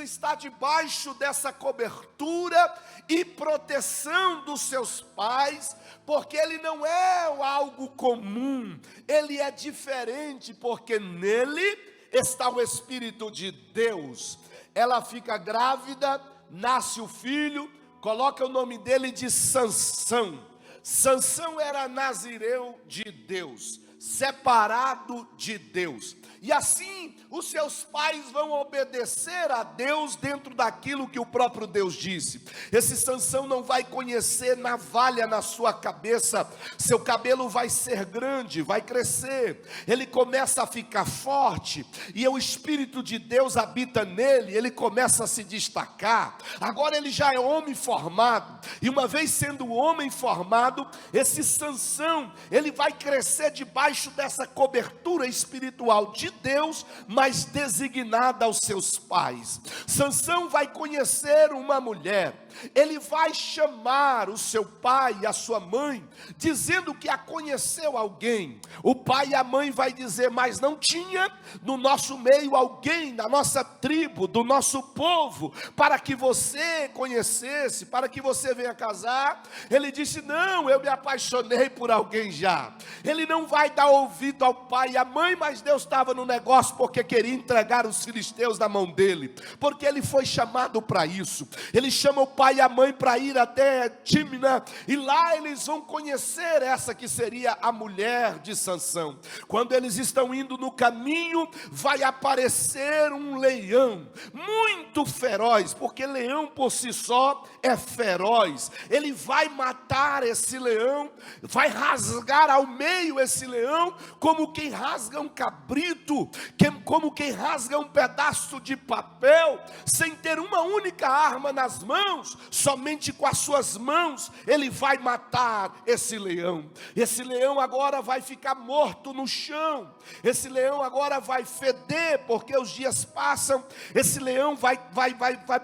precisa estar debaixo dessa cobertura e proteção dos seus pais, porque ele não é algo comum, ele é diferente, porque nele está o Espírito de Deus. Ela fica grávida, nasce o filho, coloca o nome dele de Sansão. Sansão era nazireu de Deus, separado de Deus. E assim, os seus pais vão obedecer a Deus dentro daquilo que o próprio Deus disse. Esse Sansão não vai conhecer navalha na sua cabeça. Seu cabelo vai ser grande, vai crescer. Ele começa a ficar forte. E o Espírito de Deus habita nele. Ele começa a se destacar. Agora ele já é homem formado. E uma vez sendo homem formado, esse Sansão, ele vai crescer debaixo dessa cobertura espiritual de Deus, mas designada aos seus pais. Sansão vai conhecer uma mulher. Ele vai chamar o seu pai e a sua mãe, dizendo que a conheceu alguém. O pai e a mãe vai dizer, mas não tinha no nosso meio alguém, da nossa tribo, do nosso povo, para que você conhecesse, para que você venha casar. Ele disse, não, eu me apaixonei por alguém já. Ele não vai dar ouvido ao pai e à mãe, mas Deus estava no negócio, porque queria entregar os filisteus na mão dele, porque ele foi chamado para isso. Ele chama o pai e a mãe para ir até Tímina, e lá eles vão conhecer essa que seria a mulher de Sansão. Quando eles estão indo no caminho, vai aparecer um leão, muito feroz, porque leão por si só é feroz. Ele vai matar esse leão, vai rasgar ao meio esse leão, como quem rasga um cabrito, como quem rasga um pedaço de papel, sem ter uma única arma nas mãos. Somente com as suas mãos ele vai matar esse leão. Esse leão agora vai ficar morto no chão. Esse leão agora vai feder, porque os dias passam. Esse leão vai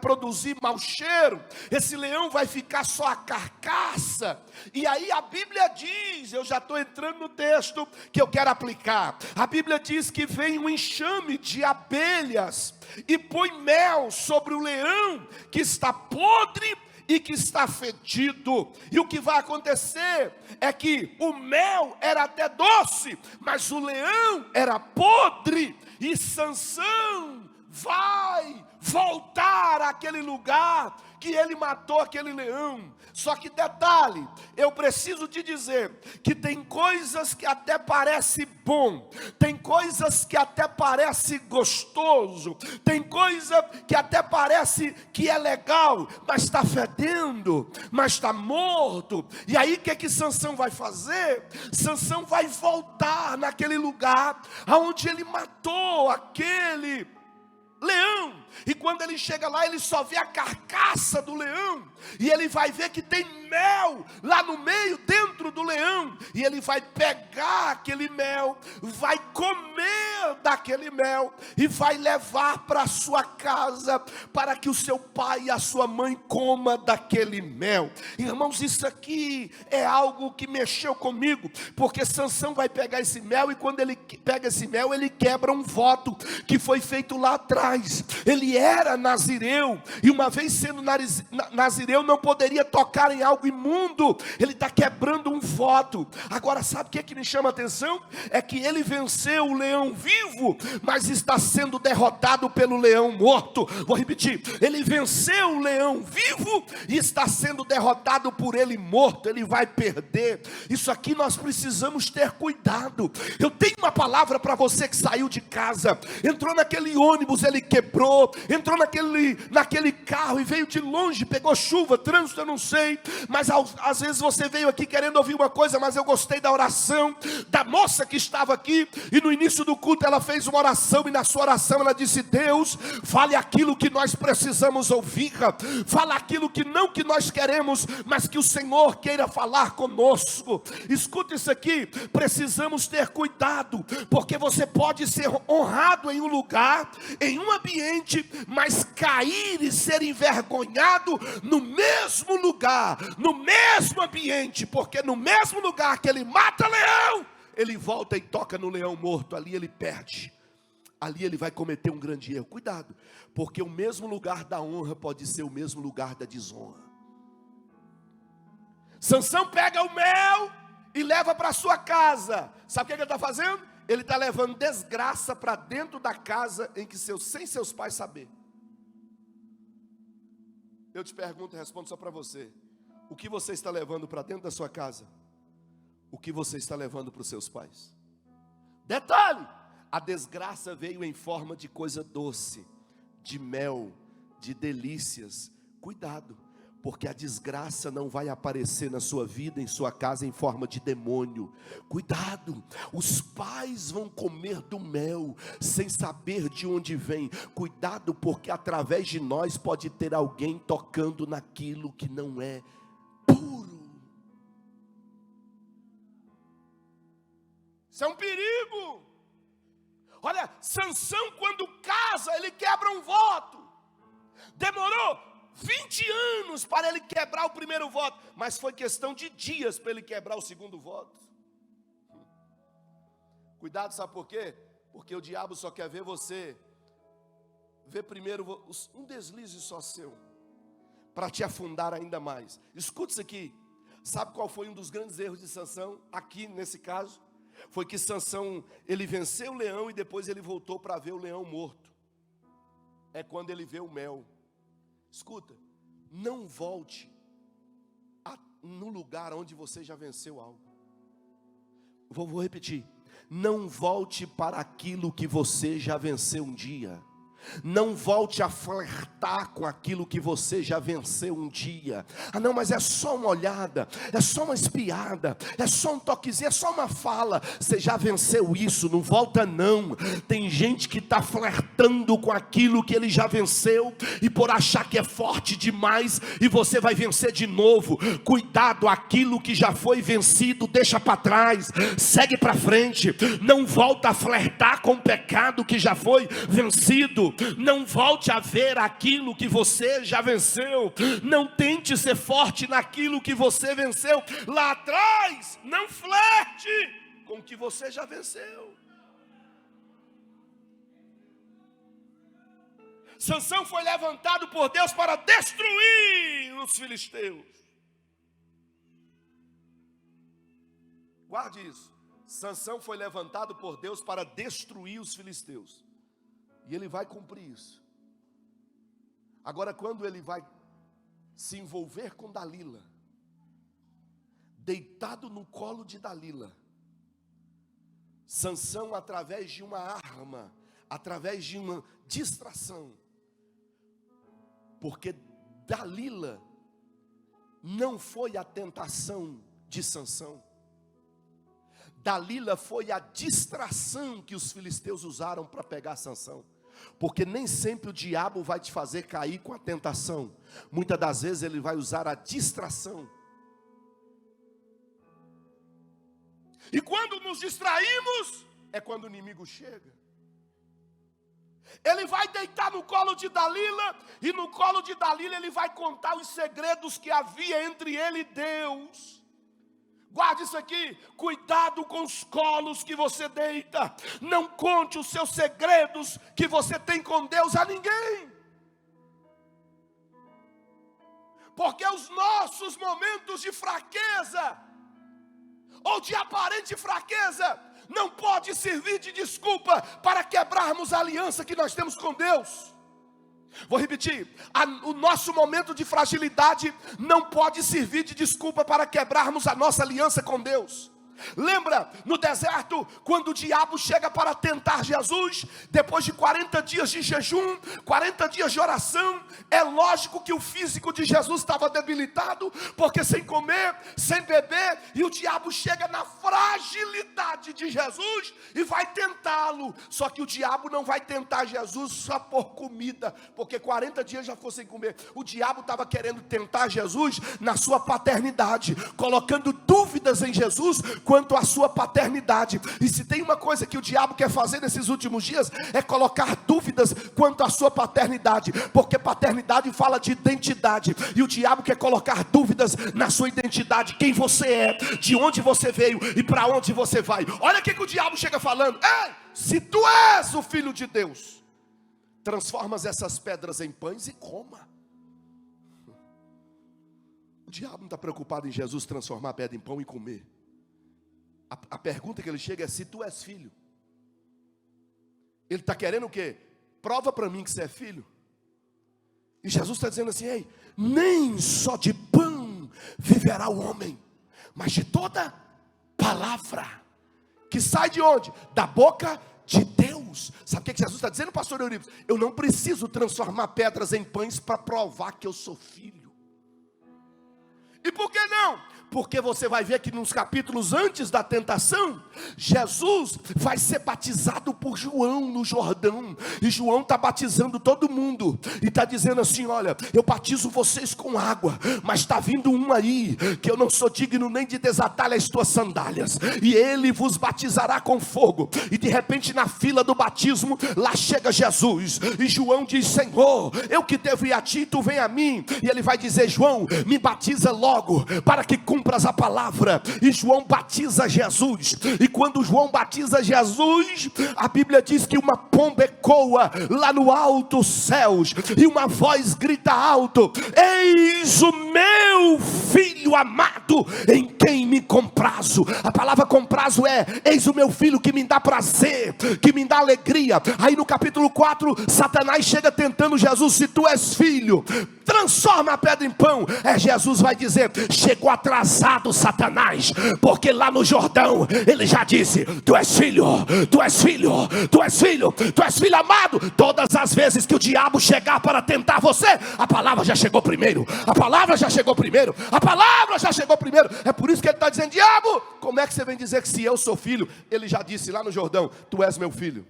produzir mau cheiro. Esse leão vai ficar só a carcaça. E aí a Bíblia diz, eu já estou entrando no texto que eu quero aplicar. A Bíblia diz que vem um enxame de abelhas e põe mel sobre o leão que está podre e que está fedido. E o que vai acontecer é que o mel era até doce, mas o leão era podre. E Sansão vai voltar àquele lugar que ele matou aquele leão. Só que detalhe, eu preciso te dizer que tem coisas que até parece bom, tem coisas que até parece gostoso, tem coisa que até parece que é legal, mas está fedendo, mas está morto. E aí o que Sansão vai fazer? Sansão vai voltar naquele lugar onde ele matou aquele leão. E quando ele chega lá, ele só vê a carcaça do leão, e ele vai ver que tem mel lá no meio, dentro do leão. E ele vai pegar aquele mel, vai comer daquele mel, e vai levar para a sua casa, para que o seu pai e a sua mãe coma daquele mel. Irmãos, isso aqui é algo que mexeu comigo, porque Sansão vai pegar esse mel, e quando ele pega esse mel, ele quebra um voto que foi feito lá atrás. Ele era nazireu, e uma vez sendo nazireu, não poderia tocar em algo imundo. Ele está quebrando um voto. Agora, sabe o que me chama a atenção? É que ele venceu o leão vivo, mas está sendo derrotado pelo leão morto. Vou repetir, ele venceu o leão vivo e está sendo derrotado por ele morto. Ele vai perder. Isso aqui nós precisamos ter cuidado. Eu tenho uma palavra para você que saiu de casa, entrou naquele ônibus, ele quebrou, entrou naquele carro e veio de longe, pegou chuva, trânsito, eu não sei, mas às vezes você veio aqui querendo ouvir uma coisa, mas eu gostei da oração da moça que estava aqui, e no início do culto ela fez uma oração, e na sua oração ela disse: Deus, fale aquilo que nós precisamos ouvir, fala aquilo que não que nós queremos, mas que o Senhor queira falar conosco. Escuta isso aqui, precisamos ter cuidado, porque você pode ser honrado em um lugar, em um ambiente, mas cair e ser envergonhado no mesmo lugar, no mesmo ambiente, porque no mesmo lugar que ele mata leão, ele volta e toca no leão morto, ali ele perde. ali ele vai cometer um grande erro. Cuidado, porque o mesmo lugar da honra pode ser o mesmo lugar da desonra. Sansão pega o mel e leva para sua casa. Sabe o que ele está fazendo? Ele está levando desgraça para dentro da casa sem seus pais saber. Eu te pergunto e respondo só para você. O que você está levando para dentro da sua casa? O que você está levando para os seus pais? Detalhe, a desgraça veio em forma de coisa doce, de mel, de delícias. Cuidado, porque a desgraça não vai aparecer na sua vida, em sua casa, em forma de demônio. Cuidado, os pais vão comer do mel, sem saber de onde vem. Cuidado, porque através de nós pode ter alguém tocando naquilo que não é puro. Isso é um perigo. Olha, Sansão quando casa, ele quebra um voto. Demorou 20 anos para ele quebrar o primeiro voto, mas foi questão de dias para ele quebrar o segundo voto. Cuidado, sabe por quê? Porque o diabo só quer ver você, ver primeiro um deslize só seu, para te afundar ainda mais. Escuta isso aqui. Sabe qual foi um dos grandes erros de Sansão, aqui nesse caso? Foi que Sansão, ele venceu o leão e depois ele voltou para ver o leão morto. É quando ele vê o mel. Escuta, não volte no lugar onde você já venceu algo. Vou repetir. Não volte para aquilo que você já venceu um dia. Não volte a flertar com aquilo que você já venceu um dia. Ah não, mas é só uma olhada, é só uma espiada, é só um toquezinho, é só uma fala. Você já venceu isso, não volta não. Tem gente que está flertando com aquilo que ele já venceu, e por achar que é forte demais, e você vai vencer de novo. Cuidado, aquilo que já foi vencido, deixa para trás, segue para frente. Não volta a flertar com o pecado que já foi vencido. Não volte a ver aquilo que você já venceu. Não tente ser forte naquilo que você venceu lá atrás. Não flerte com o que você já venceu. Sansão foi levantado por Deus para destruir os filisteus. Guarde isso. Sansão foi levantado por Deus para destruir os filisteus. E ele vai cumprir isso. Agora, quando ele vai se envolver com Dalila, deitado no colo de Dalila, Sansão, através de uma arma, através de uma distração, porque Dalila não foi a tentação de Sansão, Dalila foi a distração que os filisteus usaram para pegar Sansão. Porque nem sempre o diabo vai te fazer cair com a tentação. Muitas das vezes ele vai usar a distração. E quando nos distraímos, é quando o inimigo chega. Ele vai deitar no colo de Dalila, e no colo de Dalila ele vai contar os segredos que havia entre ele e Deus. Guarde isso aqui, cuidado com os colos que você deita. Não conte os seus segredos que você tem com Deus a ninguém. Porque os nossos momentos de fraqueza, ou de aparente fraqueza, não pode servir de desculpa para quebrarmos a aliança que nós temos com Deus. Vou repetir, o nosso momento de fragilidade não pode servir de desculpa para quebrarmos a nossa aliança com Deus. Lembra no deserto, quando o diabo chega para tentar Jesus, depois de 40 dias de jejum, 40 dias de oração, é lógico que o físico de Jesus estava debilitado, porque sem comer, sem beber, e o diabo chega na fragilidade de Jesus e vai tentá-lo. Só que o diabo não vai tentar Jesus só por comida, porque 40 dias já foram sem comer. O diabo estava querendo tentar Jesus na sua paternidade, colocando dúvidas em Jesus, quanto à sua paternidade. E se tem uma coisa que o diabo quer fazer nesses últimos dias, é colocar dúvidas quanto à sua paternidade, porque paternidade fala de identidade, e o diabo quer colocar dúvidas na sua identidade, quem você é, de onde você veio e para onde você vai. Olha o que o diabo chega falando: ei, se tu és o Filho de Deus, transformas essas pedras em pães e coma. O diabo não está preocupado em Jesus transformar a pedra em pão e comer. A pergunta que ele chega é: se tu és filho. Ele está querendo o quê? Prova para mim que você é filho. E Jesus está dizendo assim: ei, nem só de pão viverá o homem, mas de toda palavra que sai de onde? Da boca de Deus. Sabe o que Jesus está dizendo, pastor Euripides? Eu não preciso transformar pedras em pães para provar que eu sou filho. E por que não? Porque você vai ver que nos capítulos antes da tentação, Jesus vai ser batizado por João no Jordão. E João está batizando todo mundo. E está dizendo assim: olha, eu batizo vocês com água, mas está vindo um aí, que eu não sou digno nem de desatar as tuas sandálias. E ele vos batizará com fogo. E de repente na fila do batismo, lá chega Jesus. E João diz: Senhor, eu que devo ir a ti, tu vem a mim. E ele vai dizer: João, me batiza logo, para que cumpras a palavra. E João batiza Jesus. E quando João batiza Jesus, a Bíblia diz que uma pomba ecoa lá no alto céus, e uma voz grita alto: eis o meu filho amado, em quem me comprazo. A palavra comprazo é: eis o meu filho que me dá prazer, que me dá alegria. Aí no capítulo 4, Satanás chega tentando Jesus: se tu és filho, transforma a pedra em pão. Jesus vai dizer: chegou atrasado, Satanás, porque lá no Jordão ele já disse: tu és filho, tu és filho, tu és filho, tu és filho amado. Todas as vezes que o diabo chegar para tentar você, a palavra já chegou primeiro, a palavra já chegou primeiro, a palavra já chegou primeiro. É por isso que ele está dizendo: diabo, como é que você vem dizer que se eu sou filho? Ele já disse lá no Jordão: tu és meu filho.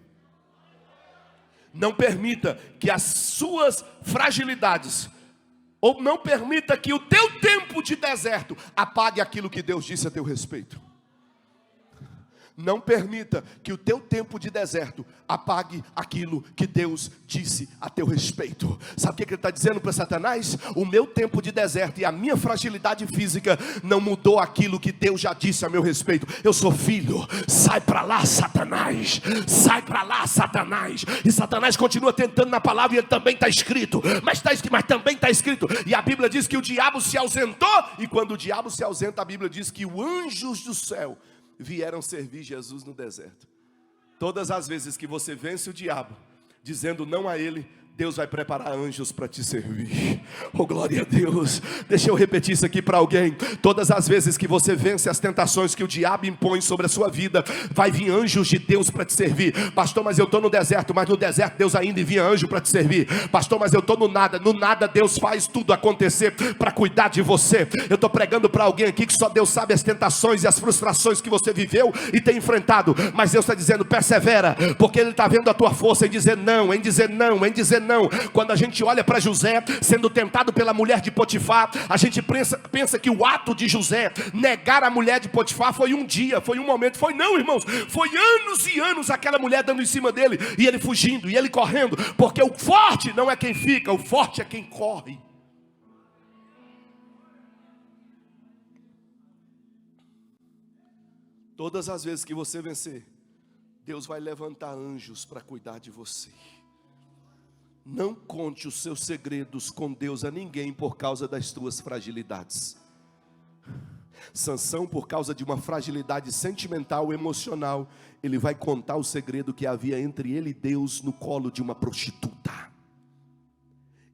Não permita que as suas fragilidades, ou não permita que o teu tempo de deserto apague aquilo que Deus disse a teu respeito. Não permita que o teu tempo de deserto apague aquilo que Deus disse a teu respeito. Sabe o que ele está dizendo para Satanás? O meu tempo de deserto e a minha fragilidade física não mudou aquilo que Deus já disse a meu respeito. Eu sou filho. Sai para lá, Satanás. Sai para lá, Satanás. E Satanás continua tentando na palavra, e ele também está escrito. Mas também está escrito. E a Bíblia diz que o diabo se ausentou. E quando o diabo se ausenta, a Bíblia diz que os anjos do céu vieram servir Jesus no deserto. Todas as vezes que você vence o diabo, dizendo não a ele, Deus vai preparar anjos para te servir. Oh, glória a Deus. Deixa eu repetir isso aqui para alguém. Todas as vezes que você vence as tentações que o diabo impõe sobre a sua vida, vai vir anjos de Deus para te servir. Pastor, mas eu estou no deserto. Mas no deserto Deus ainda envia anjo para te servir. Pastor, mas eu estou no nada. No nada Deus faz tudo acontecer para cuidar de você. Eu estou pregando para alguém aqui que só Deus sabe as tentações e as frustrações que você viveu e tem enfrentado. Mas Deus está dizendo: persevera, porque Ele está vendo a tua força em dizer não, em dizer não, em dizer não. Quando a gente olha para José sendo tentado pela mulher de Potifar, a gente pensa que o ato de José negar a mulher de Potifar foi um dia, foi um momento. Foi não, irmãos, foi anos e anos aquela mulher dando em cima dele, e ele fugindo, e ele correndo, porque o forte não é quem fica, o forte é quem corre. Todas as vezes que você vencer, Deus vai levantar anjos para cuidar de você. Não conte os seus segredos com Deus a ninguém por causa das tuas fragilidades. Sansão, por causa de uma fragilidade sentimental, emocional, ele vai contar o segredo que havia entre ele e Deus no colo de uma prostituta.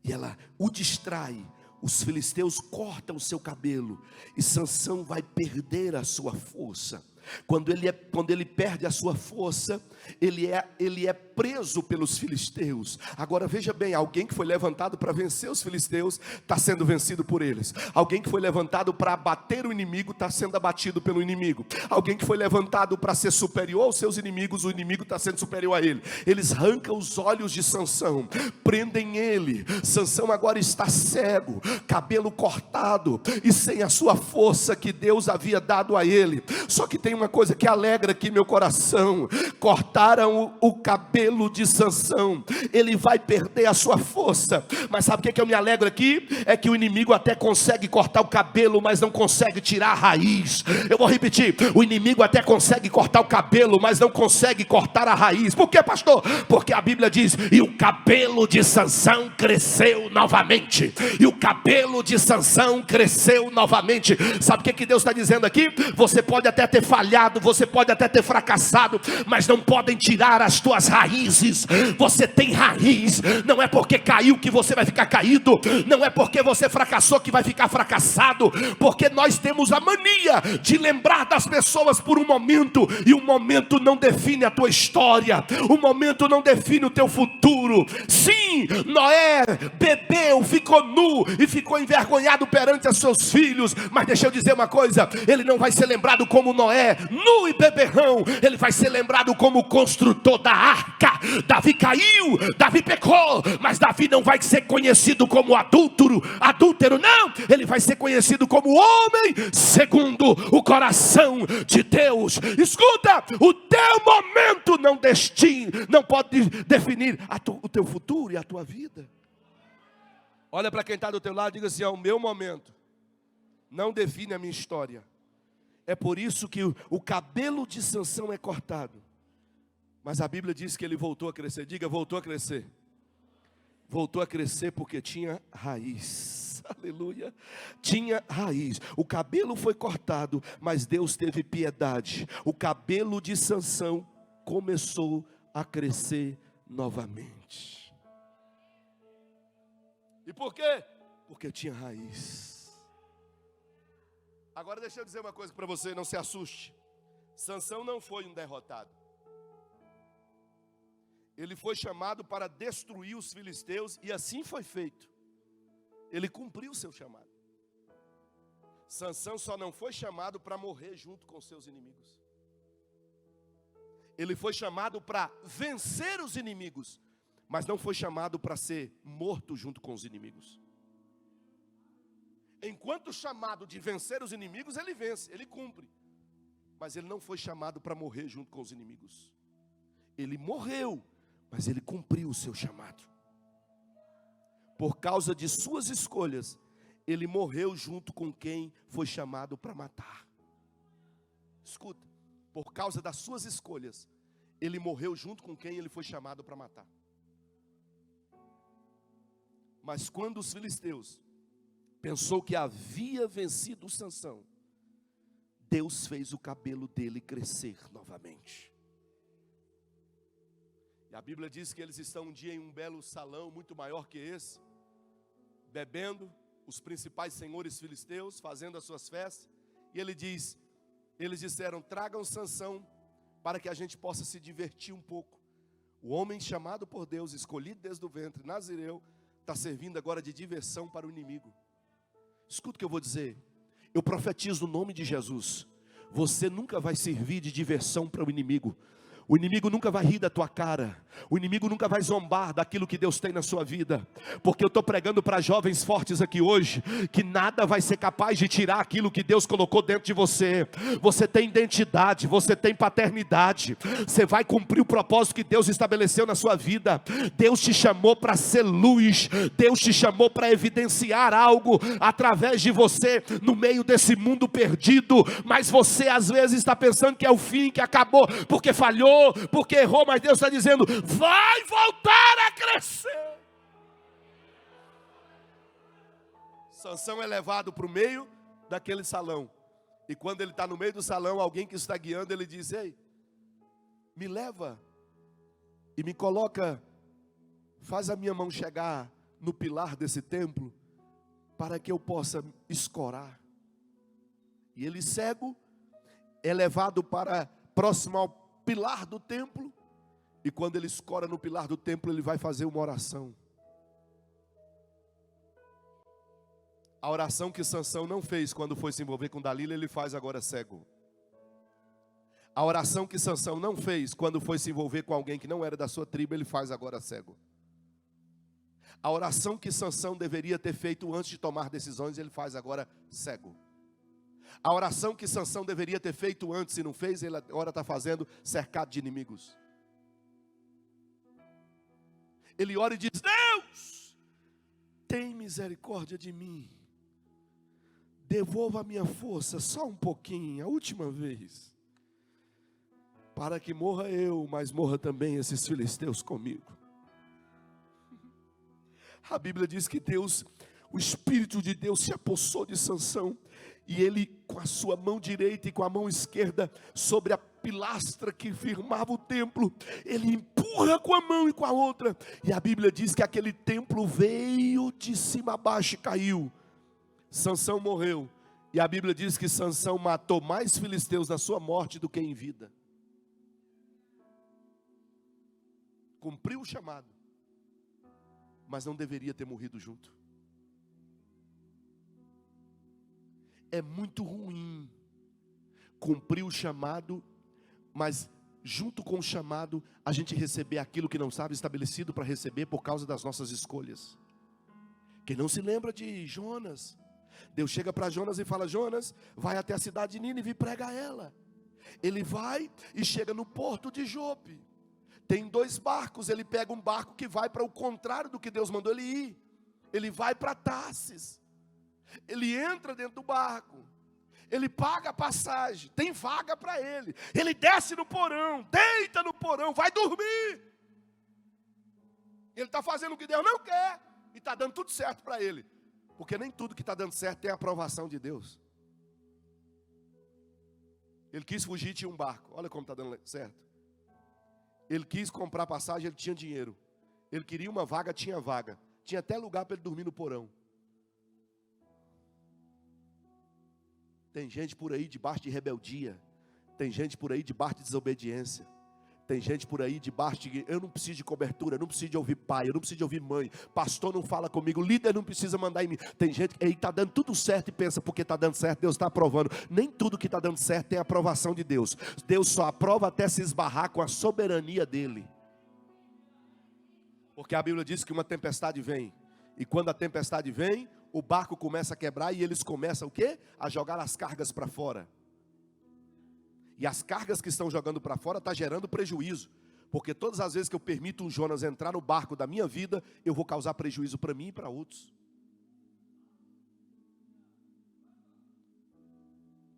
E ela o distrai. Os filisteus cortam o seu cabelo e Sansão vai perder a sua força. Quando ele perde a sua força, ele é preso pelos filisteus. Agora veja bem, alguém que foi levantado para vencer os filisteus está sendo vencido por eles. Alguém que foi levantado para abater o inimigo está sendo abatido pelo inimigo. Alguém que foi levantado para ser superior aos seus inimigos, o inimigo está sendo superior a ele. Eles arrancam os olhos de Sansão, prendem ele. Sansão agora está cego, cabelo cortado e sem a sua força que Deus havia dado a ele. Só que tem uma coisa que alegra aqui meu coração: cortaram o cabelo de Sansão, ele vai perder a sua força. Mas sabe o que eu me alegro aqui? É que o inimigo até consegue cortar o cabelo, mas não consegue tirar a raiz. Eu vou repetir: o inimigo até consegue cortar o cabelo, mas não consegue cortar a raiz. Por quê, pastor? Porque a Bíblia diz: e o cabelo de Sansão cresceu novamente. E o cabelo de Sansão cresceu novamente. Sabe o que Deus está dizendo aqui? Você pode até ter falhado, você pode até ter fracassado, mas não podem tirar as tuas raízes. Você tem raiz. Não é porque caiu que você vai ficar caído. Não é porque você fracassou que vai ficar fracassado. Porque nós temos a mania de lembrar das pessoas por um momento, e o momento não define a tua história. O momento não define o teu futuro. Sim, Noé bebeu, ficou nu e ficou envergonhado perante os seus filhos. Mas deixa eu dizer uma coisa: ele não vai ser lembrado como Noé, nu e beberrão. Ele vai ser lembrado como o construtor da arca. Davi caiu, Davi pecou, mas Davi não vai ser conhecido como adúltero, não. Ele vai ser conhecido como homem segundo o coração de Deus. Escuta, o teu momento não pode definir o teu futuro e a tua vida. Olha para quem está do teu lado e diga assim: o meu momento não define a minha história. É por isso que o cabelo de Sansão é cortado, mas a Bíblia diz que ele voltou a crescer. Diga: voltou a crescer. Voltou a crescer porque tinha raiz. Aleluia. Tinha raiz. O cabelo foi cortado, mas Deus teve piedade. O cabelo de Sansão começou a crescer novamente. E por quê? Porque tinha raiz. Agora deixa eu dizer uma coisa para você, não se assuste. Sansão não foi um derrotado. Ele foi chamado para destruir os filisteus, e assim foi feito. Ele cumpriu o seu chamado. Sansão só não foi chamado para morrer junto com seus inimigos. Ele foi chamado para vencer os inimigos, mas não foi chamado para ser morto junto com os inimigos. Enquanto chamado de vencer os inimigos, ele vence, ele cumpre. Mas ele não foi chamado para morrer junto com os inimigos. Ele morreu, mas ele cumpriu o seu chamado. Por causa de suas escolhas, ele morreu junto com quem foi chamado para matar. Escuta, por causa das suas escolhas, ele morreu junto com quem ele foi chamado para matar. Mas quando os filisteus pensou que havia vencido Sansão, Deus fez o cabelo dele crescer novamente. E a Bíblia diz que eles estão um dia em um belo salão, muito maior que esse, bebendo, os principais senhores filisteus, fazendo as suas festas. E eles disseram: tragam Sansão, para que a gente possa se divertir um pouco. O homem chamado por Deus, escolhido desde o ventre, nazireu, está servindo agora de diversão para o inimigo. Escuta o que eu vou dizer. Eu profetizo no nome de Jesus: você nunca vai servir de diversão para o inimigo. O inimigo nunca vai rir da tua cara. O inimigo nunca vai zombar daquilo que Deus tem na sua vida. Porque eu estou pregando para jovens fortes aqui hoje, que nada vai ser capaz de tirar aquilo que Deus colocou dentro de você. Você tem identidade, você tem paternidade. Você vai cumprir o propósito que Deus estabeleceu na sua vida. Deus te chamou para ser luz. Deus te chamou para evidenciar algo através de você no meio desse mundo perdido. Mas você às vezes está pensando que é o fim, que acabou, porque falhou, porque errou. Mas Deus está dizendo: vai voltar a crescer. Sansão é levado para o meio daquele salão. E quando ele está no meio do salão, alguém que está guiando, ele diz: ei, me leva e me coloca, faz a minha mão chegar no pilar desse templo, para que eu possa escorar. E ele, cego, é levado para próximo ao pilar do templo. E quando ele escora no pilar do templo, ele vai fazer uma oração. A oração que Sansão não fez quando foi se envolver com Dalila, ele faz agora cego. A oração que Sansão não fez quando foi se envolver com alguém que não era da sua tribo, ele faz agora cego. A oração que Sansão deveria ter feito antes de tomar decisões, ele faz agora cego. A oração que Sansão deveria ter feito antes e não fez, ele agora está fazendo cercado de inimigos. Ele ora e diz: Deus, tem misericórdia de mim. Devolva a minha força só um pouquinho, a última vez. Para que morra eu, mas morra também esses filisteus comigo. A Bíblia diz que Deus, o Espírito de Deus se apossou de Sansão. E ele, com a sua mão direita e com a mão esquerda, sobre a pilastra que firmava o templo, ele empurra com a mão e com a outra. E a Bíblia diz que aquele templo veio de cima a baixo e caiu. Sansão morreu. E a Bíblia diz que Sansão matou mais filisteus na sua morte do que em vida. Cumpriu o chamado, mas não deveria ter morrido junto. É muito ruim cumprir o chamado, mas junto com o chamado, a gente receber aquilo que não estava estabelecido para receber por causa das nossas escolhas. Quem não se lembra de Jonas? Deus chega para Jonas e fala: Jonas, vai até a cidade de Nínive e prega a ela. Ele vai e chega no porto de Jope. Tem 2 barcos, ele pega um barco que vai para o contrário do que Deus mandou ele ir. Ele vai para Tarsis. Ele entra dentro do barco, ele paga a passagem, tem vaga para ele. Ele desce no porão, deita no porão, vai dormir. Ele está fazendo o que Deus não quer e está dando tudo certo para ele. Porque nem tudo que está dando certo tem a aprovação de Deus. Ele quis fugir e tinha um barco, olha como está dando certo. Ele quis comprar passagem, ele tinha dinheiro. Ele queria uma vaga, tinha vaga. Tinha até lugar para ele dormir no porão. Tem gente por aí debaixo de rebeldia. Tem gente por aí debaixo de desobediência. Tem gente por aí debaixo de: eu não preciso de cobertura, eu não preciso de ouvir pai, eu não preciso de ouvir mãe, pastor não fala comigo, líder não precisa mandar em mim. Tem gente que está dando tudo certo e pensa, porque está dando certo, Deus está aprovando. Nem tudo que está dando certo tem a aprovação de Deus. Deus só aprova até se esbarrar com a soberania dele. Porque a Bíblia diz que uma tempestade vem, e quando a tempestade vem, o barco começa a quebrar e eles começam o quê? A jogar as cargas para fora. E as cargas que estão jogando para fora estão gerando prejuízo. Porque todas as vezes que eu permito um Jonas entrar no barco da minha vida, eu vou causar prejuízo para mim e para outros.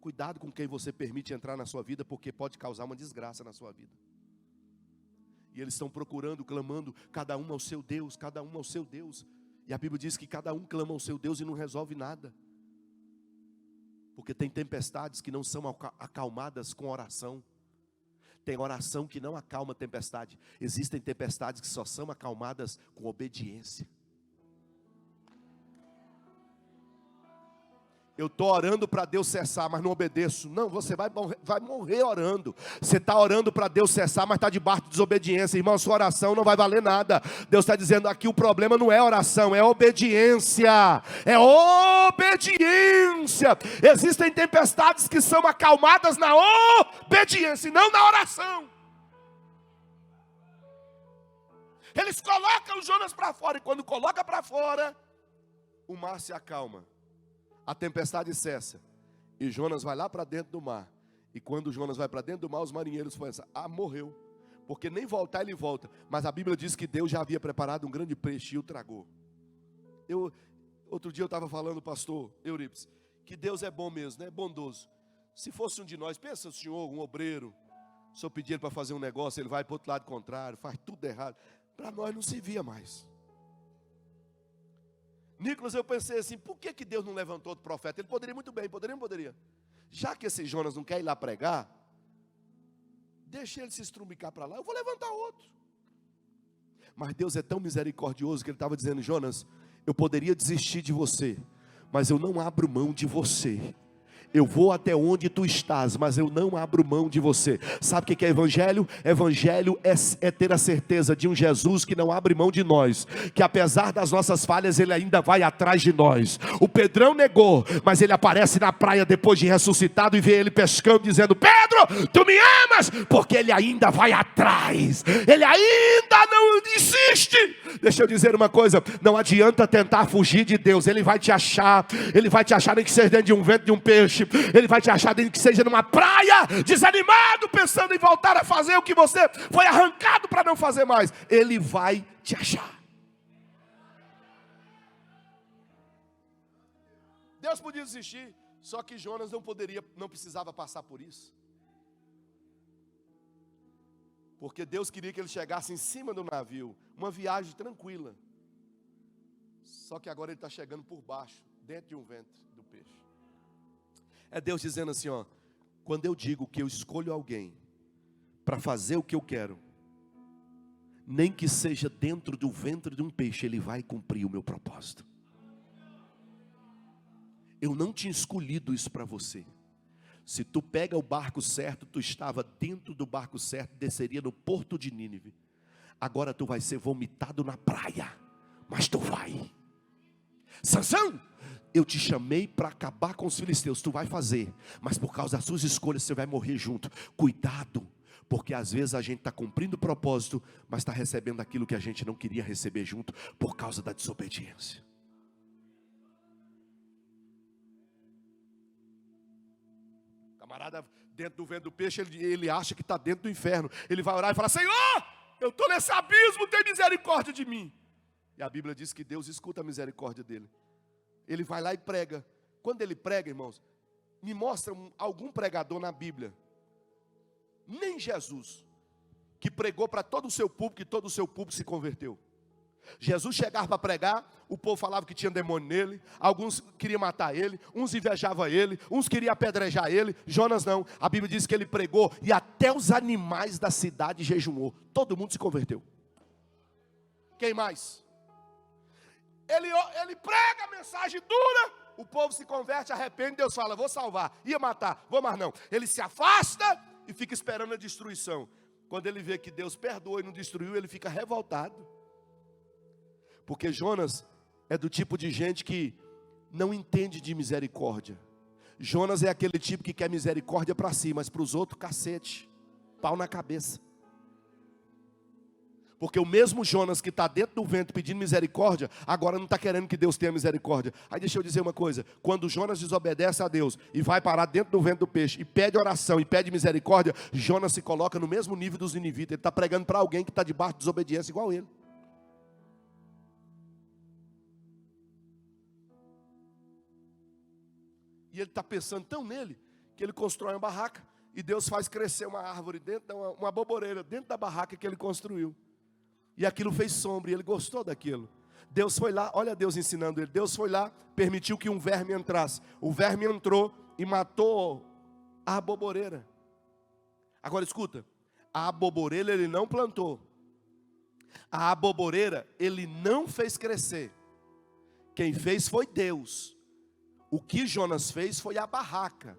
Cuidado com quem você permite entrar na sua vida, porque pode causar uma desgraça na sua vida. E eles estão procurando, clamando, cada um ao seu Deus, cada um ao seu Deus. E a Bíblia diz que cada um clama ao seu Deus e não resolve nada. Porque tem tempestades que não são acalmadas com oração. Tem oração que não acalma a tempestade. Existem tempestades que só são acalmadas com obediência. Eu estou orando para Deus cessar, mas não obedeço. Não, você vai morrer orando. Você está orando para Deus cessar, mas está debaixo de desobediência. Irmão, sua oração não vai valer nada. Deus está dizendo aqui, o problema não é oração, é obediência. É obediência. Existem tempestades que são acalmadas na obediência e não na oração. Eles colocam o Jonas para fora, e quando coloca para fora, o mar se acalma. A tempestade cessa. E Jonas vai lá para dentro do mar. E quando Jonas vai para dentro do mar, os marinheiros pensam: ah, morreu. Porque nem voltar ele volta. Mas a Bíblia diz que Deus já havia preparado um grande peixe e o tragou. Outro dia eu estava falando, pastor Eurípides, que Deus é bom mesmo, né? Bondoso. Se fosse um de nós, pensa o senhor, um obreiro, o senhor pedir ele para fazer um negócio, ele vai para o outro lado contrário, faz tudo errado. Para nós não se via mais. Nicolas, eu pensei assim, por que Deus não levantou outro profeta? Ele poderia muito bem, poderia ou não poderia? Já que esse Jonas não quer ir lá pregar, deixa ele se estrumicar para lá, eu vou levantar outro. Mas Deus é tão misericordioso que ele estava dizendo: Jonas, eu poderia desistir de você, mas eu não abro mão de você. eu vou até onde tu estás, mas eu não abro mão de você. Sabe o que é evangelho? Evangelho é ter a certeza de um Jesus que não abre mão de nós, que apesar das nossas falhas, ele ainda vai atrás de nós. O Pedrão negou, mas ele aparece na praia depois de ressuscitado e vê ele pescando, dizendo: Pedro, tu me amas? Porque ele ainda vai atrás, ele ainda não desiste. Deixa eu dizer uma coisa, não adianta tentar fugir de Deus, ele vai te achar nem que seja dentro de um vento de um peixe, ele vai te achar nem que seja numa praia, desanimado, pensando em voltar a fazer o que você foi arrancado para não fazer mais, ele vai te achar. Deus podia desistir, só que Jonas não precisava passar por isso. Porque Deus queria que ele chegasse em cima do navio, uma viagem tranquila. Só que agora ele está chegando por baixo, dentro de um ventre do peixe. É Deus dizendo assim, ó: quando eu digo que eu escolho alguém para fazer o que eu quero, nem que seja dentro do ventre de um peixe, ele vai cumprir o meu propósito. Eu não tinha escolhido isso para você. Se tu pega o barco certo, tu estava dentro do barco certo, desceria no porto de Nínive. Agora tu vai ser vomitado na praia, mas tu vai. Sansão, eu te chamei para acabar com os filisteus, tu vai fazer, mas por causa das suas escolhas você vai morrer junto. Cuidado, porque às vezes a gente está cumprindo o propósito, mas está recebendo aquilo que a gente não queria receber junto, por causa da desobediência. Camarada, dentro do vento do peixe, ele acha que está dentro do inferno. Ele vai orar e falar: Senhor, eu estou nesse abismo, tem misericórdia de mim. E a Bíblia diz que Deus escuta a misericórdia dele. Ele vai lá e prega. Quando ele prega, irmãos, me mostra algum pregador na Bíblia, nem Jesus, que pregou para todo o seu público e todo o seu público se converteu. Jesus chegava para pregar, o povo falava que tinha demônio nele, alguns queriam matar ele, uns invejavam ele, uns queriam apedrejar ele. Jonas não, a Bíblia diz que ele pregou e até os animais da cidade jejuou, todo mundo se converteu. Quem mais? Ele prega a mensagem dura, o povo se converte, arrepende, Deus fala: vou salvar, ia matar, vou mais não. Ele se afasta e fica esperando a destruição. Quando ele vê que Deus perdoou e não destruiu, ele fica revoltado. Porque Jonas é do tipo de gente que não entende de misericórdia. Jonas é aquele tipo que quer misericórdia para si, mas para os outros, cacete, pau na cabeça. Porque o mesmo Jonas que está dentro do vento pedindo misericórdia, agora não está querendo que Deus tenha misericórdia. Aí deixa eu dizer uma coisa: quando Jonas desobedece a Deus e vai parar dentro do vento do peixe e pede oração e pede misericórdia, Jonas se coloca no mesmo nível dos ninivitas. Ele está pregando para alguém que está debaixo de desobediência igual ele. E ele está pensando tão nele, que ele constrói uma barraca, e Deus faz crescer uma árvore, uma boboreira, dentro da barraca que ele construiu. E aquilo fez sombra, e ele gostou daquilo. Deus foi lá, olha Deus ensinando ele, Deus foi lá, permitiu que um verme entrasse. O verme entrou e matou a aboboreira. Agora escuta, a aboboreira ele não plantou. A aboboreira ele não fez crescer. Quem fez foi Deus. O que Jonas fez foi a barraca.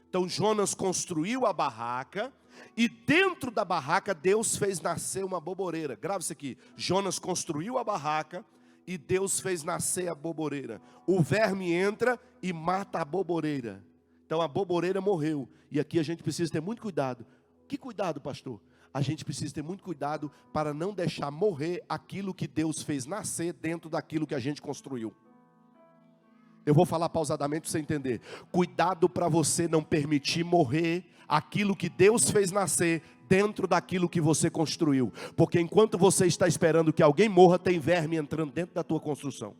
Então Jonas construiu a barraca, e dentro da barraca Deus fez nascer uma boboreira. Grava isso aqui: Jonas construiu a barraca e Deus fez nascer a boboreira. O verme entra e mata a boboreira. Então a boboreira morreu. E aqui a gente precisa ter muito cuidado. Que cuidado, pastor? A gente precisa ter muito cuidado para não deixar morrer aquilo que Deus fez nascer dentro daquilo que a gente construiu. Eu vou falar pausadamente para você entender. Cuidado para você não permitir morrer aquilo que Deus fez nascer dentro daquilo que você construiu. Porque enquanto você está esperando que alguém morra, tem verme entrando dentro da tua construção.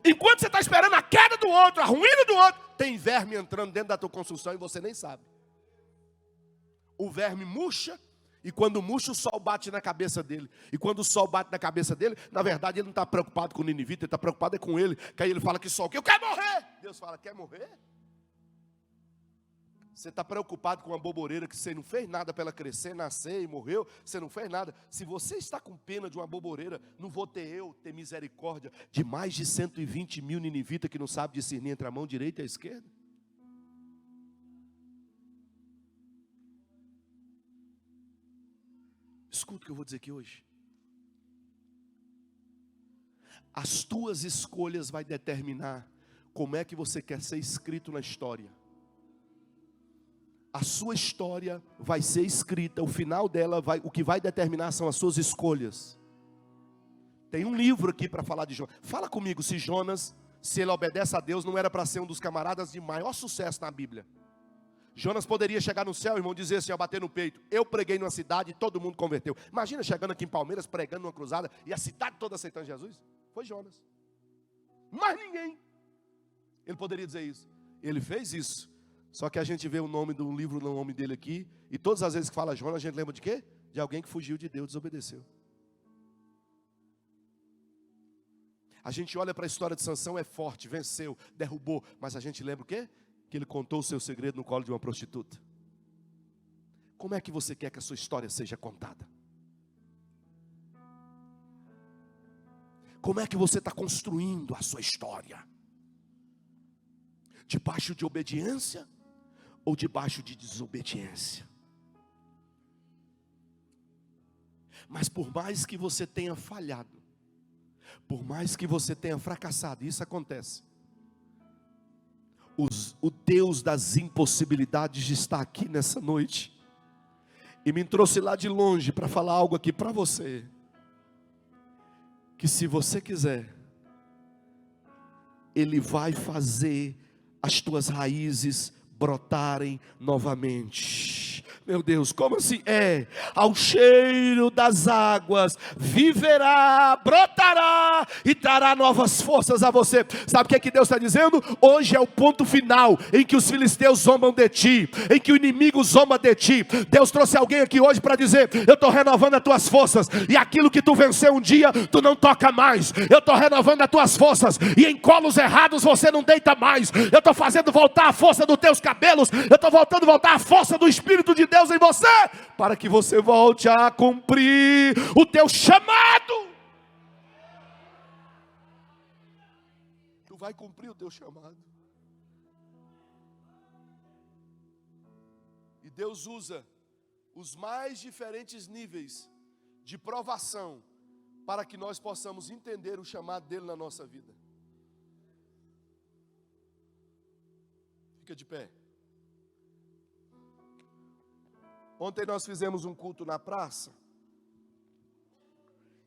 Enquanto você está esperando a queda do outro, a ruína do outro, tem verme entrando dentro da tua construção e você nem sabe. O verme murcha. E quando murcha, o sol bate na cabeça dele. E quando o sol bate na cabeça dele, na verdade ele não está preocupado com o ninivita, ele está preocupado com ele. Que aí ele fala: que sol, que eu quero morrer. Deus fala: quer morrer? Você está preocupado com uma boboreira que você não fez nada para ela crescer, nascer e morreu, você não fez nada. Se você está com pena de uma boboreira, não vou ter misericórdia de mais de 120 mil ninivitas que não sabem discernir entre a mão direita e a esquerda? Escuta o que eu vou dizer aqui hoje. As tuas escolhas vai determinar como é que você quer ser escrito na história. A sua história vai ser escrita, o final dela, o que vai determinar são as suas escolhas. Tem um livro aqui para falar de Jonas. Fala comigo, se Jonas, se ele obedece a Deus, não era para ser um dos camaradas de maior sucesso na Bíblia. Jonas poderia chegar no céu, irmão, dizer assim, ó, bater no peito: eu preguei numa cidade e todo mundo converteu. Imagina chegando aqui em Palmeiras, pregando numa cruzada e a cidade toda aceitando Jesus. Foi Jonas. Mais ninguém. Ele poderia dizer isso. Ele fez isso. Só que a gente vê o nome do livro no nome dele aqui, e todas as vezes que fala Jonas, a gente lembra de quê? De alguém que fugiu de Deus, desobedeceu. A gente olha para a história de Sansão, é forte, venceu, derrubou, mas a gente lembra o quê? Que ele contou o seu segredo no colo de uma prostituta. Como é que você quer que a sua história seja contada? Como é que você está construindo a sua história? Debaixo de obediência ou debaixo de desobediência? Mas por mais que você tenha falhado, por mais que você tenha fracassado, isso acontece, o Deus das impossibilidades está aqui nessa noite, e me trouxe lá de longe para falar algo aqui para você, que se você quiser, Ele vai fazer as tuas raízes brotarem novamente. Meu Deus, como assim? Ao cheiro das águas viverá, brotará e trará novas forças a você. Sabe o que é que Deus está dizendo? Hoje é o ponto final em que os filisteus zombam de ti, em que o inimigo zomba de ti. Deus trouxe alguém aqui hoje para dizer: eu estou renovando as tuas forças, e aquilo que tu venceu um dia, tu não toca mais. Eu estou renovando as tuas forças, e em colos errados você não deita mais. Eu estou fazendo voltar a força dos teus cabelos, eu estou voltando voltar a força do Espírito de Deus em você, para que você volte a cumprir o teu chamado. Tu vai cumprir o teu chamado. E Deus usa os mais diferentes níveis de provação para que nós possamos entender o chamado dele na nossa vida. Fica de pé. Ontem nós fizemos um culto na praça.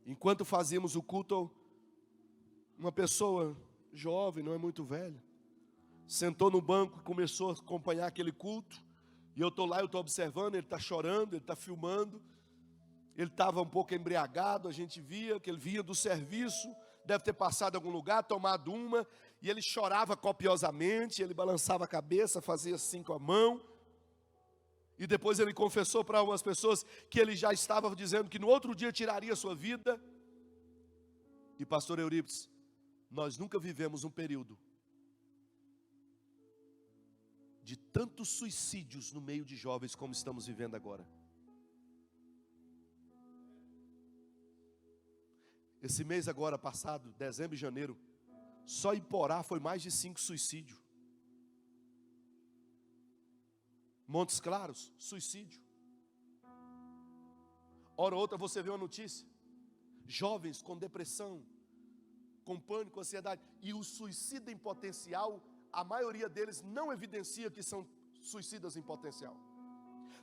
Enquanto fazíamos o culto, uma pessoa jovem, não é muito velha, sentou no banco e começou a acompanhar aquele culto. E eu estou lá, eu estou observando, ele está chorando, ele está filmando. Ele estava um pouco embriagado, a gente via que ele vinha do serviço, deve ter passado em algum lugar, tomado uma, e ele chorava copiosamente, ele balançava a cabeça, fazia assim com a mão. E depois ele confessou para algumas pessoas que ele já estava dizendo que no outro dia tiraria a sua vida. E pastor Eurípides, nós nunca vivemos um período de tantos suicídios no meio de jovens como estamos vivendo agora. Esse mês agora passado, dezembro e janeiro, só em Porá foi mais de 5 suicídios. Montes Claros, suicídio. Hora ou outra você vê uma notícia, jovens com depressão, com pânico, ansiedade. E o suicida em potencial, a maioria deles não evidencia que são suicidas em potencial.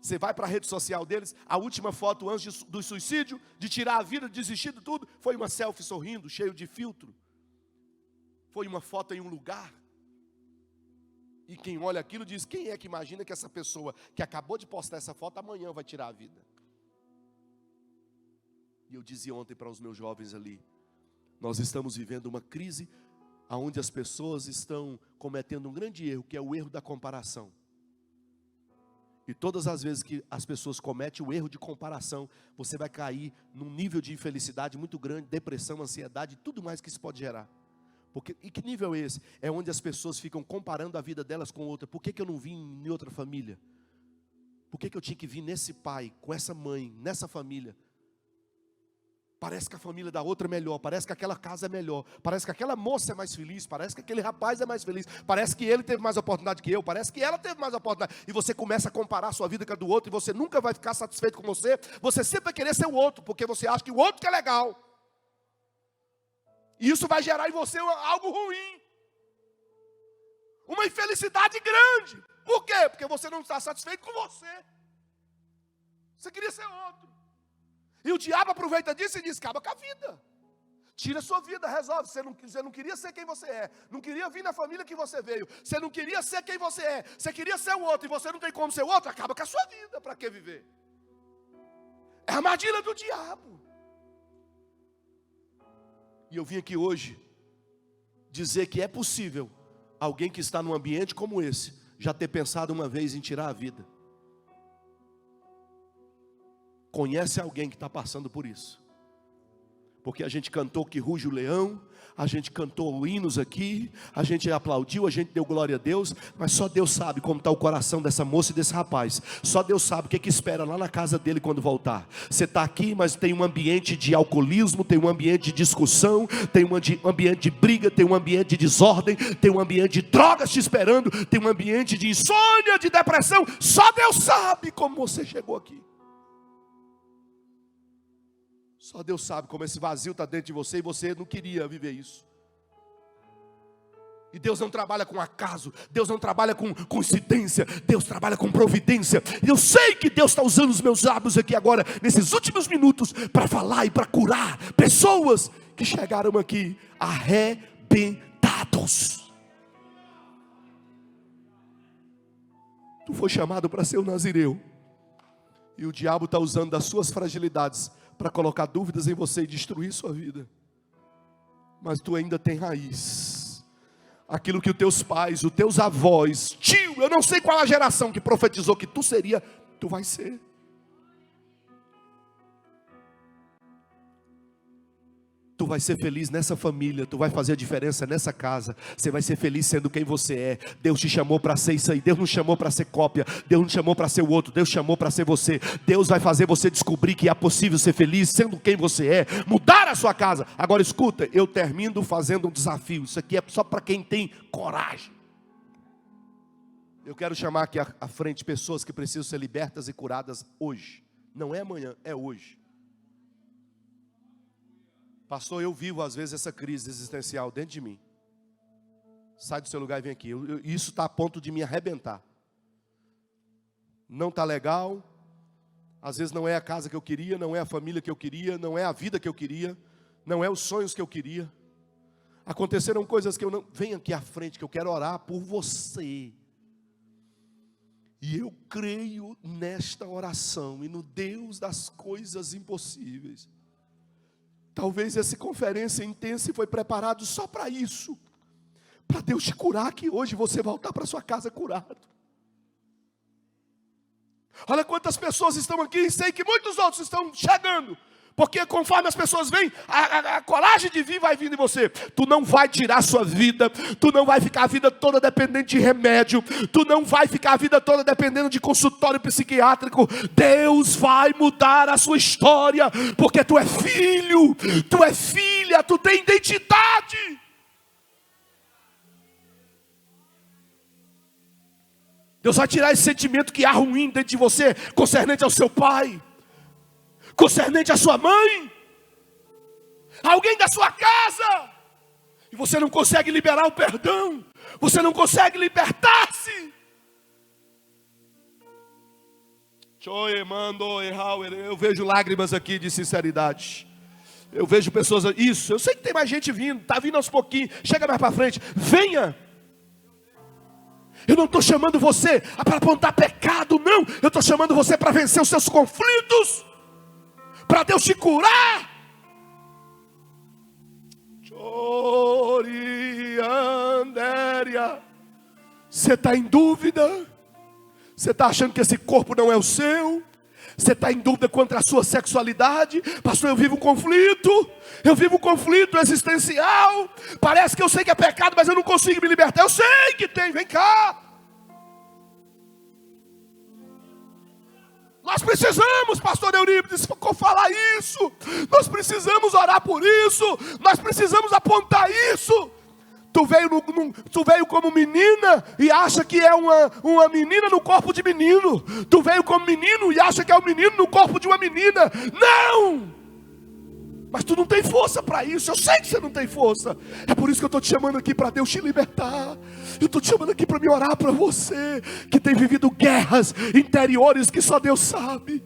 Você vai para a rede social deles, a última foto antes do suicídio, de tirar a vida, de desistir de tudo, foi uma selfie sorrindo, cheio de filtro. Foi uma foto em um lugar. E quem olha aquilo diz: quem é que imagina que essa pessoa que acabou de postar essa foto amanhã vai tirar a vida? E eu dizia ontem para os meus jovens ali: nós estamos vivendo uma crise onde as pessoas estão cometendo um grande erro, que é o erro da comparação. E todas as vezes que as pessoas cometem o erro de comparação, você vai cair num nível de infelicidade muito grande, depressão, ansiedade, tudo mais que isso pode gerar. Porque, e que nível é esse? É onde as pessoas ficam comparando a vida delas com outra. Por que eu não vim em outra família? Por que eu tinha que vir nesse pai, com essa mãe, nessa família? Parece que a família da outra é melhor, parece que aquela casa é melhor, parece que aquela moça é mais feliz, parece que aquele rapaz é mais feliz, parece que ele teve mais oportunidade que eu, parece que ela teve mais oportunidade. E você começa a comparar a sua vida com a do outro, e você nunca vai ficar satisfeito com você sempre vai querer ser o outro, porque você acha que o outro que é legal. E isso vai gerar em você algo ruim, uma infelicidade grande. Por quê? Porque você não está satisfeito com você. Você queria ser outro. E o diabo aproveita disso e diz: acaba com a vida. Tira a sua vida, resolve. Você não queria ser quem você é. Não queria vir na família que você veio. Você não queria ser quem você é. Você queria ser o outro e você não tem como ser o outro. Acaba com a sua vida. Para que viver? É a armadilha do diabo. E eu vim aqui hoje dizer que é possível alguém que está num ambiente como esse já ter pensado uma vez em tirar a vida. Conhece alguém que está passando por isso? Porque a gente cantou que ruge o leão, a gente cantou hinos aqui, a gente aplaudiu, a gente deu glória a Deus, mas só Deus sabe como está o coração dessa moça e desse rapaz. Só Deus sabe o que espera lá na casa dele quando voltar. Você está aqui, mas tem um ambiente de alcoolismo, tem um ambiente de discussão, tem um ambiente de briga, tem um ambiente de desordem, tem um ambiente de drogas te esperando, tem um ambiente de insônia, de depressão. Só Deus sabe como você chegou aqui. Só Deus sabe como esse vazio está dentro de você e você não queria viver isso. E Deus não trabalha com acaso, Deus não trabalha com coincidência, Deus trabalha com providência. E eu sei que Deus está usando os meus lábios aqui agora, nesses últimos minutos, para falar e para curar pessoas que chegaram aqui arrebentados. Tu foi chamado para ser o nazireu. E o diabo está usando das suas fragilidades para colocar dúvidas em você e destruir sua vida. Mas tu ainda tem raiz. Aquilo que os teus pais, os teus avós, tio, eu não sei qual a geração que profetizou que tu seria, tu vai ser. Tu vai ser feliz nessa família, tu vai fazer a diferença nessa casa. Você vai ser feliz sendo quem você é. Deus te chamou para ser isso aí. Deus não chamou para ser cópia. Deus não chamou para ser o outro. Deus chamou para ser você. Deus vai fazer você descobrir que é possível ser feliz sendo quem você é. Mudar a sua casa. Agora escuta, eu termino fazendo um desafio. Isso aqui é só para quem tem coragem. Eu quero chamar aqui à frente pessoas que precisam ser libertas e curadas hoje. Não é amanhã, é hoje. Pastor, eu vivo às vezes essa crise existencial dentro de mim. Sai do seu lugar e vem aqui. Isso está a ponto de me arrebentar. Não está legal. Às vezes não é a casa que eu queria, não é a família que eu queria, não é a vida que eu queria, não é os sonhos que eu queria. Aconteceram coisas que eu não... Vem aqui à frente que eu quero orar por você. E eu creio nesta oração e no Deus das coisas impossíveis. Talvez essa conferência intensa foi preparada só para isso. Para Deus te curar, que hoje você voltar para sua casa curado. Olha quantas pessoas estão aqui, e sei que muitos outros estão chegando. Porque conforme as pessoas vêm, a coragem de vir vai vindo em você. Tu não vai tirar a sua vida. Tu não vai ficar a vida toda dependente de remédio. Tu não vai ficar a vida toda dependendo de consultório psiquiátrico. Deus vai mudar a sua história. Porque tu é filho. Tu é filha. Tu tem identidade. Deus vai tirar esse sentimento que há ruim dentro de você, concernente ao seu pai, concernente à sua mãe, alguém da sua casa, e você não consegue liberar o perdão, você não consegue libertar-se. Eu vejo lágrimas aqui de sinceridade. Eu vejo pessoas, isso, eu sei que tem mais gente vindo, está vindo aos pouquinhos, chega mais para frente, venha. Eu não estou chamando você para apontar pecado, não, eu estou chamando você para vencer os seus conflitos, para Deus te curar. Você está em dúvida? Você está achando que esse corpo não é o seu? Você está em dúvida quanto à sua sexualidade? Pastor, eu vivo um conflito existencial. Parece que eu sei que é pecado, mas eu não consigo me libertar. Eu sei que tem, vem cá. Nós precisamos, pastor Eurípides, falar isso. Nós precisamos orar por isso. Nós precisamos apontar isso. Tu veio como menina e acha que é uma menina no corpo de menino. Tu veio como menino e acha que é um menino no corpo de uma menina. Não! Mas tu não tem força para isso. Eu sei que você não tem força. É por isso que eu estou te chamando aqui para Deus te libertar. Eu estou te chamando aqui para me orar para você, que tem vivido guerras interiores que só Deus sabe.